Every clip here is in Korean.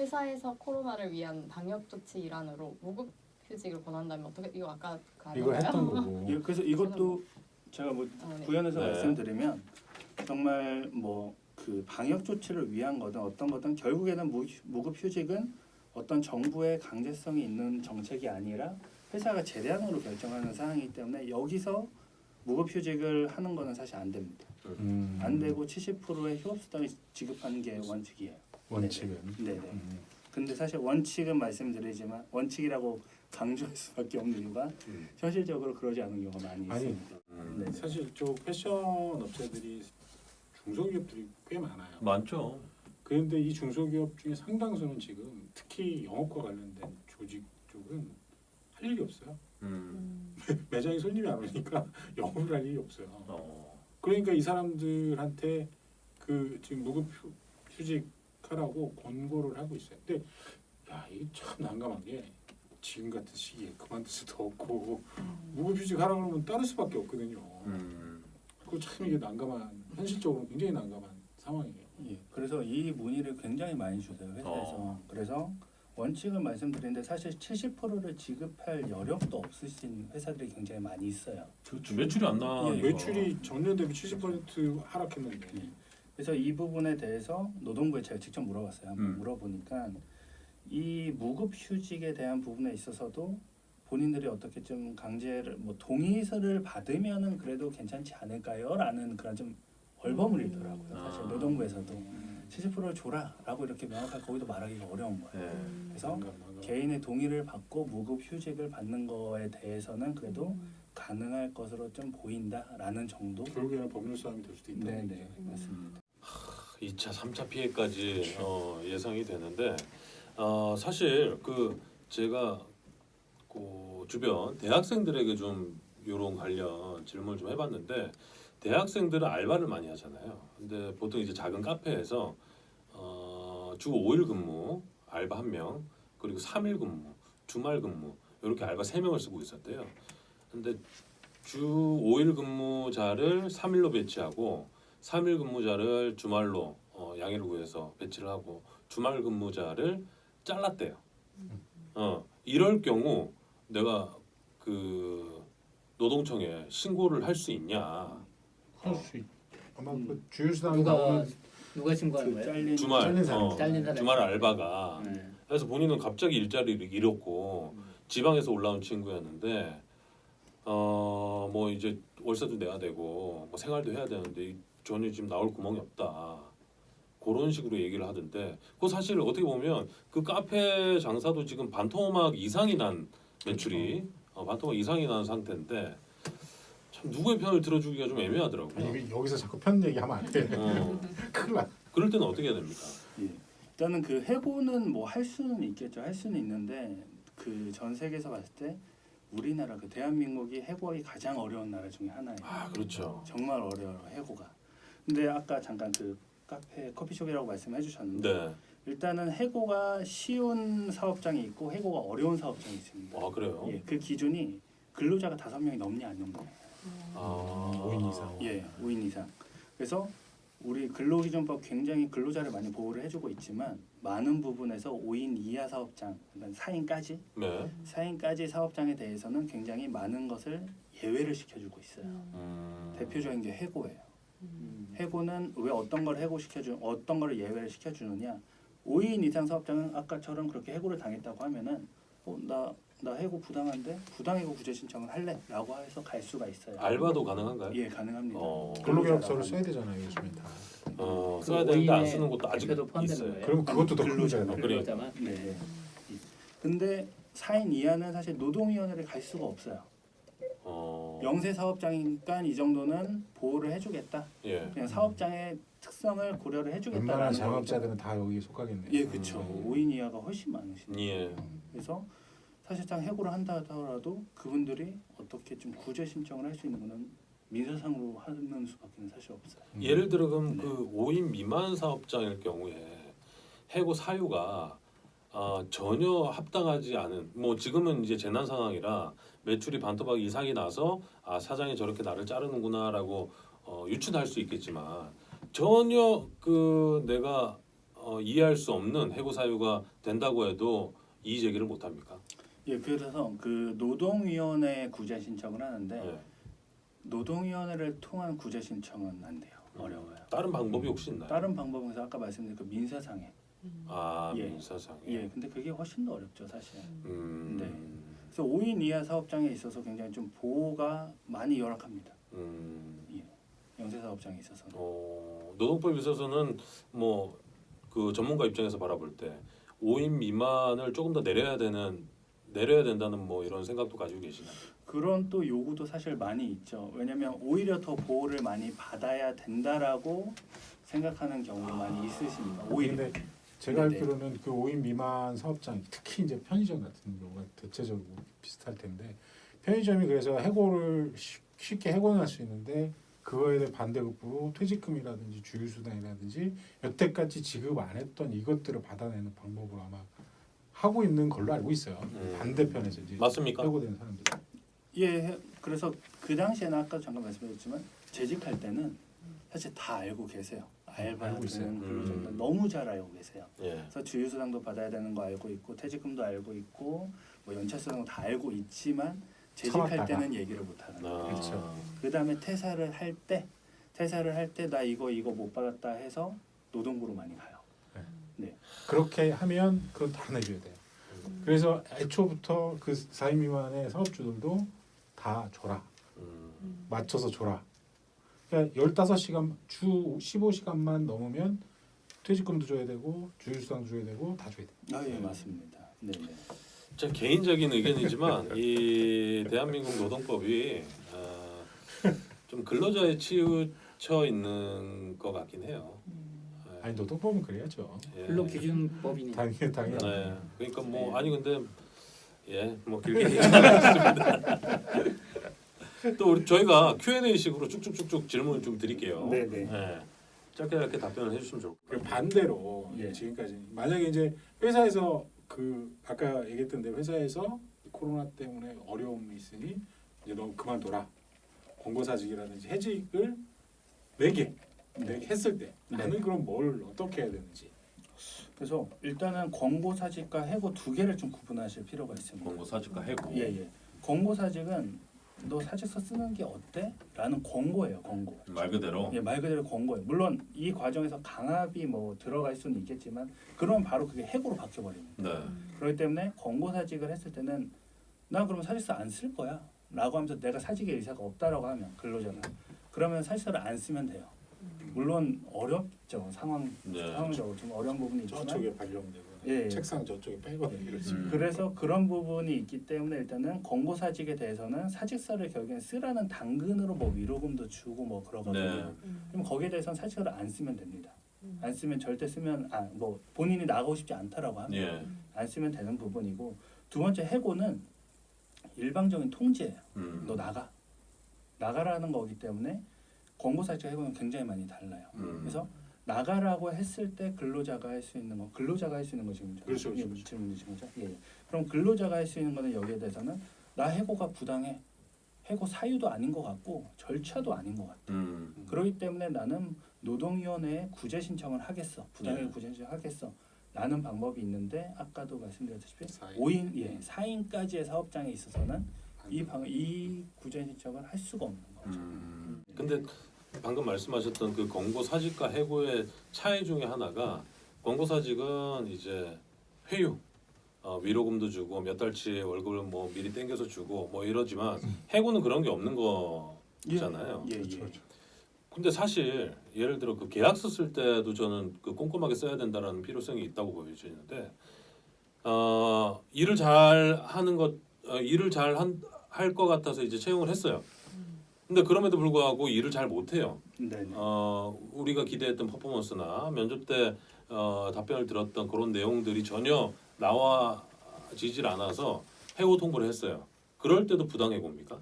회사에서 코로나를 위한 방역 조치 일환으로 무급 휴직을 권한다면 어떻게 이거 아까 그 이거 아닌가요? 했던 거고. 예, 그래서 이것도 제가 뭐 네. 구현해서 네. 말씀드리면 정말 뭐 그 방역 조치를 위한 거든 어떤 거든 결국에는 무급 휴직은 어떤 정부의 강제성이 있는 정책이 아니라 회사가 제대한으로 결정하는 사항이기 때문에 여기서 무급 휴직을 하는 거는 사실 안 됩니다. 안 되고 70%의 휴업수당을 지급하는 게 원칙이에요. 원칙은. 네네. 근데 사실 원칙은 말씀드리지만 원칙이라고 강조할 수밖에 없는 이유가 현실적으로 그러지 않은 경우가 많이 아니, 있습니다. 네. 사실 저 패션 업체들이 중소기업들이 꽤 많아요. 많죠. 그런데 이 중소기업 중에 상당수는 지금 특히 영업과 관련된 조직 쪽은 할 일이 없어요. 매장에 손님이 안 오니까 영업을 할 일이 없어요. 그러니까 이 사람들한테 그 지금 무급 휴직하라고 권고를 하고 있어요. 근데 야, 이게 참 난감한 게 지금 같은 시기에 그만둘 수도 없고 무급 휴직하라고 그러면 따를 수밖에 없거든요. 그 참 이게 난감한, 현실적으로 굉장히 난감한 상황이에요. 예, 그래서 이 문의를 굉장히 많이 주세요 회사에서. 그래서 원칙은 말씀드리는데 사실 70%를 지급할 여력도 없으신 회사들이 굉장히 많이 있어요. 그렇죠. 매출이 안 나. 예, 매출이 전년 대비 70% 하락했는데. 그래서 이 부분에 대해서 노동부에 제가 직접 물어봤어요. 한번 물어보니까 이 무급 휴직에 대한 부분에 있어서도 본인들이 어떻게 좀 강제를 뭐 동의서를 받으면은 그래도 괜찮지 않을까요?라는 그런 좀 얼버무리더라고요. 사실 노동부에서도 70%를 줘라라고 이렇게 명확하게 거기도 말하기가 어려운 거예요. 그래서 개인의 동의를 받고 무급 휴직을 받는 거에 대해서는 그래도 가능할 것으로 좀 보인다라는 정도. 결국에는 법률 싸움이 될 수도 있다. 네, 맞습니다. 2차, 3차 피해까지 예상이 되는데 사실 그 제가 그 주변 대학생들에게 좀 이런 관련 질문을 좀 해봤는데 대학생들은 알바를 많이 하잖아요. 근데 보통 이제 작은 카페에서 주 5일 근무 알바 1명 그리고 3일 근무 주말 근무 이렇게 알바 3명을 쓰고 있었대요. 근데 주 5일 근무자를 3일로 배치하고 3일 근무자를 주말로 양해를 구해서 배치를 하고 주말 근무자를 잘랐대요. 이럴 경우 내가 그 노동청에 신고를 할 수 있냐? 할 수 있. 아마 그 주유수당이 누가 신고하는 그 거예요? 잘린 주말 잘린 사람. 잘린 사람. 주말 알바가 네. 그래서 본인은 갑자기 일자리를 잃었고 지방에서 올라온 친구였는데 뭐 이제 월세도 내야 되고 뭐 생활도 해야 되는데 전혀 지금 나올 구멍이 없다. 그런 식으로 얘기를 하던데 그 사실 어떻게 보면 그 카페 장사도 지금 반토막 이상이 난 매출이 반토막 이상이 난 상태인데 참 누구의 편을 들어주기가 좀 애매하더라고요. 아니, 이게 여기서 자꾸 편 얘기하면 안 돼. 큰일 나. 그럴 때는 어떻게 해야 됩니까? 예. 일단은 그 해고는 뭐 할 수는 있겠죠. 할 수는 있는데 그 전 세계에서 봤을 때 우리나라 그 대한민국이 해고하기 가장 어려운 나라 중에 하나예요. 아 그렇죠. 정말 어려워요 해고가. 근데 아까 잠깐 그 카페 커피숍이라고 말씀해 주셨는데 네. 일단은 해고가 쉬운 사업장이 있고 해고가 어려운 사업장이 있습니다. 아 그래요? 예, 그 기준이 근로자가 5명이 넘냐 안 넘냐. 아 5인 이상. 예, 5인 이상. 그래서 우리 근로기준법 굉장히 근로자를 많이 보호를 해주고 있지만 많은 부분에서 5인 이하 사업장, 그러니까 4인까지 네. 4인까지 사업장에 대해서는 굉장히 많은 것을 예외를 시켜주고 있어요. 대표적인 게 해고예요. 해고는 왜 어떤 걸 어떤 거를 예외를 시켜주느냐? 5인 이상 사업장은 아까처럼 그렇게 해고를 당했다고 하면은 나 해고 부당한데 부당해고 구제 신청을 할래라고 해서 갈 수가 있어요. 알바도 가능한가요? 예, 가능합니다. 근로계약서를 써야 되잖아요, 요즘엔 다. 써야 되는데 안 쓰는 것도 아직 대표도 포함되는 있어요. 거예요? 그럼 그것도 더 근로자만. 큰거잖아요. 근로자만. 네. 근데 4인 이하는 사실 노동위원회를 갈 수가 없어요. 영세 사업장이니까 이 정도는 보호를 해주겠다. 예. 그냥 사업장의 특성을 고려를 웬만한 해주겠다라는 자영업자들은 다 여기 속하겠네요. 예, 그렇죠. 5인 이하가 훨씬 많으시죠. 예. 그래서 사실상 해고를 한다 하더라도 그분들이 어떻게 좀 구제 신청을 할 수 있는 거는 민사상으로 하는 수밖에 사실 없어요. 예를 들어 그럼 그 5인 미만 사업장일 경우에 해고 사유가 전혀 합당하지 않은 뭐 지금은 이제 재난 상황이라 매출이 반토막 이상이 나서 사장이 저렇게 나를 자르는구나라고 유추할 수 있겠지만 전혀 그 내가 이해할 수 없는 해고 사유가 된다고 해도 이의 제기를 못 합니까? 예, 그래서 그 노동위원회 구제 신청을 하는데 네. 노동위원회를 통한 구제 신청은 안 돼요. 어려워요. 다른 방법이 혹시 있나요? 다른 방법은 아까 말씀드린 그 민사상해. 아 예. 민사상에. 예, 근데 그게 훨씬 더 어렵죠, 사실. 음. 네. 그래서 5인 이하 사업장에 있어서 굉장히 좀 보호가 많이 열악합니다. 예, 영세 사업장에 있어서는. 노동법에 있어서는 뭐 그 전문가 입장에서 바라볼 때 5인 미만을 조금 더 내려야 된다는 뭐 이런 생각도 가지고 계시나요? 그런 또 요구도 사실 많이 있죠. 왜냐하면 오히려 더 보호를 많이 받아야 된다라고 생각하는 경우도 많이 있으십니다. 오히려. 근데 제가 네네. 알기로는 그 5인 미만 사업장, 특히 이제 편의점 같은 경우가 대체적으로 비슷할 텐데 편의점이 그래서 해고를 쉽게 해고는 할 수 있는데 그거에 대해 반대급부로 퇴직금이라든지 주휴수당이라든지 여태까지 지급 안 했던 이것들을 받아내는 방법을 아마 하고 있는 걸로 알고 있어요. 반대편에서 이제 맞습니까? 해고된 사람들. 예, 그래서 그 당시에는 아까 잠깐 말씀드렸지만 재직할 때는 사실 다 알고 계세요. 알고 있어요. 알바든 근로자든 너무 잘 알고 계세요. 예. 그래서 주휴수당도 받아야 되는 거 알고 있고 퇴직금도 알고 있고 뭐 연차수당도 다 알고 있지만 재직할 참았다가. 때는 얘기를 못 하는 거예요. 그렇죠. 그다음에 퇴사를 할 때 나 이거 못 받았다 해서 노동부로 많이 가요. 그렇게 하면 그건 다 내줘야 돼요. 그래서 애초부터 그 4인 미만의 사업주들도 다 줘라. 맞춰서 줘라. 그러니까 15시간 주 15시간만 넘으면 퇴직금도 줘야 되고 주휴수당도 줘야 되고 다 줘야 돼. 아, 예, 맞습니다. 네, 네. 제 개인적인 의견이지만 이 대한민국 노동법이 좀 근로자에 치우쳐 있는 것 같긴 해요. 아니 노동법은 그래야죠. 예. 근로기준법이네. 당연히. 네. 그러니까 뭐 네. 아니 근데 뭐 길게 얘기하겠습니다. 또 우리 저희가 Q&A식으로 쭉쭉쭉쭉 질문을 좀 드릴게요. 네, 네. 짧게 짧게 답변을 해주시면 좋을 것 그 반대로 예. 지금까지 만약에 이제 회사에서 그 아까 얘기했던 데 회사에서 코로나 때문에 어려움이 있으니 이제 너 그만둬라. 권고사직이라든지 해직을 내게 했을 때 나는 그럼 뭘 어떻게 해야 되는지. 그래서 일단은 권고사직과 해고 두 개를 좀 구분하실 필요가 있습니다. 권고사직과 해고. 예. 권고사직은 너 사직서 쓰는 게 어때? 라는 권고예요. 권고. 말 그대로. 예, 말 그대로 권고예요. 물론 이 과정에서 강압이 뭐 들어갈 수는 있겠지만 그러면 바로 그게 해고로 바뀌어버립니다. 네. 그렇기 때문에 권고사직을 했을 때는 나 그러면 사직서 안 쓸 거야 라고 하면서 내가 사직의 의사가 없다라고 하면 근로자가 그러면 사직서를 안 쓰면 돼요. 물론 어렵죠. 상황적으로 좀 어려운 부분이 있지만 저쪽에 발령되고 예. 책상 저쪽에 빼거나 이러지. 그래서 그런 부분이 있기 때문에 일단은 권고사직에 대해서는 사직서를 결국엔 쓰라는 당근으로 뭐 위로금도 주고 뭐 그러거든요. 네. 그럼 거기에 대해서는 사직서를 안 쓰면 됩니다. 안 쓰면 절대 쓰면 뭐 본인이 나가고 싶지 않다라고 하면 예. 안 쓰면 되는 부분이고 두 번째 해고는 일방적인 통지예요. 너 나가라는 거기 때문에 권고사직과 해고는 굉장히 많이 달라요. 그래서 나가라고 했을 때 근로자가 할 수 있는 거 지금 그렇죠. 질문 주신 거죠. 예. 그럼 근로자가 할 수 있는 거는 여기에 대해서는 나 해고가 부당해. 해고 사유도 아닌 것 같고 절차도 아닌 것 같아. 그렇기 때문에 나는 노동위원회에 구제 신청을 하겠어. 부당해고 구제 신청을 하겠어. 라는 방법이 있는데 아까도 말씀드렸다시피 4인까지의 사업장에 있어서는 이 구제 신청을 할 수가 없는 거죠. 근데 방금 말씀하셨던 그 권고사직과 해고의 차이 중에 하나가 권고사직은 이제 회유, 위로금도 주고 몇 달치 월급을 뭐 미리 땡겨서 주고 뭐 이러지만 해고는 그런 게 없는 거잖아요. 예. 근데 사실 예를 들어 그 계약서 쓸 때도 저는 그 꼼꼼하게 써야 된다라는 필요성이 있다고 보여지는데 일을 잘 하는 것 일을 잘 할 것 같아서 이제 채용을 했어요. 근데 그럼에도 불구하고 일을 잘 못해요. 네네. 우리가 기대했던 퍼포먼스나 면접 때 답변을 들었던 그런 내용들이 전혀 나와지질 않아서 해고 통보를 했어요. 그럴 때도 부당해고입니까?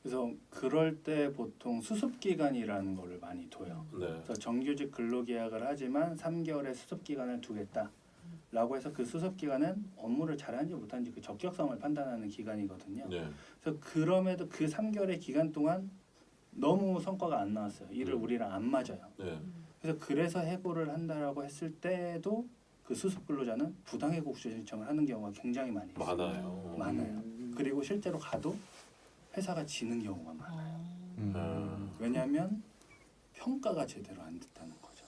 그래서 그럴 때 보통 수습 기간이라는 거를 많이 둬요. 네. 그래서 정규직 근로계약을 하지만 3개월의 수습 기간을 두겠다라고 해서 그 수습 기간은 업무를 잘하는지 못하는지 그 적격성을 판단하는 기간이거든요. 네. 그래서 그럼에도 그 3개월의 기간 동안 너무 성과가 안 나왔어요. 일을 우리랑 안 맞아요. 네. 그래서 해고를 한다라고 했을 때도 그 수습 근로자는 부당해고 신청을 하는 경우가 굉장히 많이 있어요. 많아요. 많아요. 그리고 실제로 가도 회사가 지는 경우가 많아요. 왜냐하면 평가가 제대로 안 됐다는 거죠.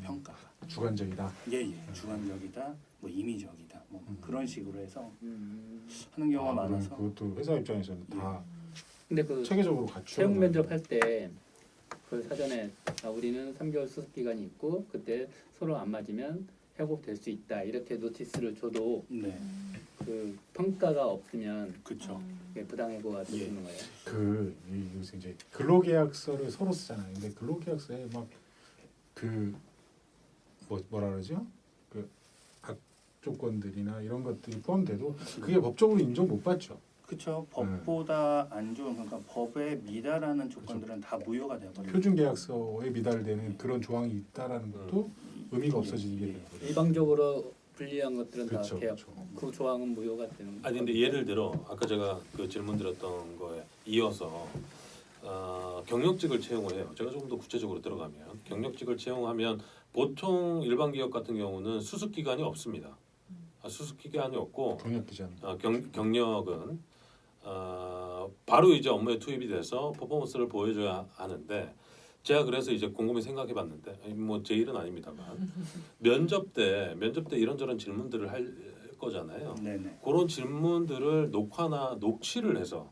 평가가 주관적이다. 예예 주관적이다, 뭐 임의적이다, 뭐 그런 식으로 해서 하는 경우가 많아서 그것도 회사 입장에서는 다 근데 그 체계적으로 갖추어. 채용 면접할 때 그 사전에 우리는 3개월 수습 기간이 있고 그때 서로 안 맞으면 해고될 수 있다 이렇게 노티스를 줘도 네 그 평가가 없으면 그렇죠. 그게 부당해고가 되는 거예요. 요새 이제 근로계약서를 서로 쓰잖아요. 근데 근로계약서에 막 그 뭐라 그러죠? 그 악조건들이나 이런 것들이 포함돼도 그게 법적으로 인정 못 받죠. 그렇죠. 법보다 안 좋은 그러니까 법에 미달하는 조건들은 다 무효가 되어버려요. 표준계약서에 미달되는 그런 조항이 있다라는 것도 의미가 없어지게 되는 거죠. 일방적으로 불리한 것들은 그렇죠, 다 계약 그렇죠. 그 조항은 무효가 되는. 아니 근데 예를 들어 아까 제가 그 질문 드렸던 거에 이어서 경력직을 채용을 해요. 제가 조금 더 구체적으로 들어가면 경력직을 채용하면 보통 일반 기업 같은 경우는 수습 기간이 없습니다. 수습 기간이 없고 경력 기간. 경력은 바로 이제 업무에 투입이 돼서 퍼포먼스를 보여줘야 하는데 제가 그래서 이제 곰곰이 생각해봤는데 뭐 제 일은 아닙니다만 면접 때 이런저런 질문들을 할 거잖아요. 네네. 그런 질문들을 녹화나 녹취를 해서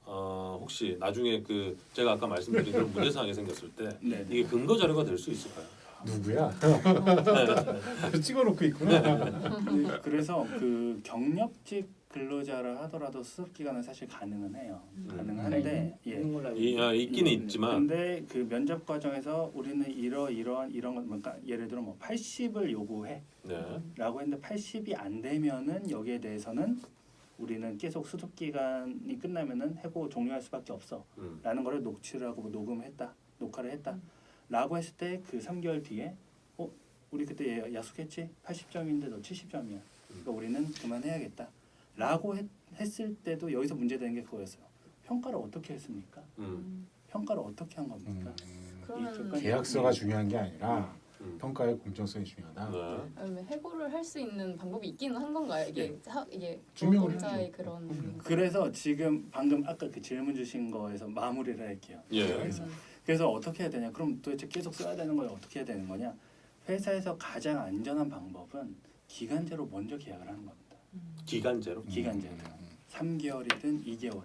혹시 나중에 그 제가 아까 말씀드린 그런 문제 사항이 생겼을 때 네. 이게 근거 자료가 될 수 있을까요? 누구야? 찍어놓고 있구나. 그래서 그 경력직 근로자를 하더라도 수습 기간은 사실 가능은 해요. 가능한데 예. 있는 걸로 알고 있어요. 있기는 있지만 근데 그 면접 과정에서 우리는 이런 것 그러니까 예를 들어 뭐 80을 요구해라고 네. 했는데 80이 안 되면은 여기에 대해서는 우리는 계속 수습 기간이 끝나면은 해고 종료할 수밖에 없어라는 거를 녹취를 하고 뭐 녹화를 했다라고 했을 때 그 3개월 뒤에 우리 그때 약속했지 80점인데 너 70점이야. 그러니까 우리는 그만해야겠다라고 했을 때도 여기서 문제되는 게 그거였어요. 평가를 어떻게 했습니까? 평가를 어떻게 한 겁니까? 그러면 계약서가 중요한 게 아니라 평가의 공정성이 중요하다. 네. 해고를 할 수 있는 방법이 있기는 한 건가요? 이게 이게 증명을 노동자의 그런 그래서 지금 방금 아까 그 질문 주신 거에서 마무리를 할게요. 예. 그래서 어떻게 해야 되냐? 그럼 도대체 계속 써야 되는 거냐? 어떻게 해야 되는 거냐? 회사에서 가장 안전한 방법은 기간제로 먼저 계약을 하는 겁니다. 기간제로. 기간제로 3개월이든 2개월이든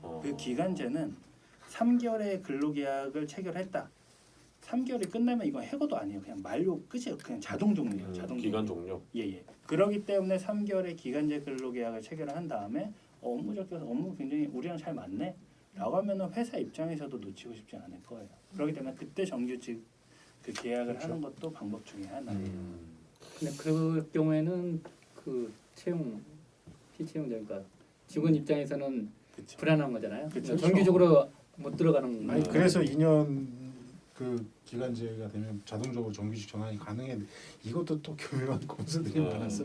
어. 그 기간제는 3개월의 근로계약을 체결했다. 3개월이 끝나면 이건 해고도 아니에요. 그냥 만료 끝이에요. 그냥 자동 종료예요. 자동 기간 종료. 예예. 그러기 때문에 3개월의 기간제 근로계약을 체결을 한 다음에 업무 굉장히 우리랑 잘 맞네라고 하면은 회사 입장에서도 놓치고 싶지 않을 거예요. 그렇기 때문에 그때 정규직 그 계약을 그렇죠. 하는 것도 방법 중에 하나예요. 근데 그럴 경우에는 그 피채용자니까 직원 입장에서는 그렇죠. 불안한 거잖아요. 그쵸. 정기적으로 못 들어가는 아니 거예요. 그래서 2년 그 기간제가 되면 자동적으로 정규직 전환이 가능해. 이것도 또 교묘한 검수들이 네. 많았어.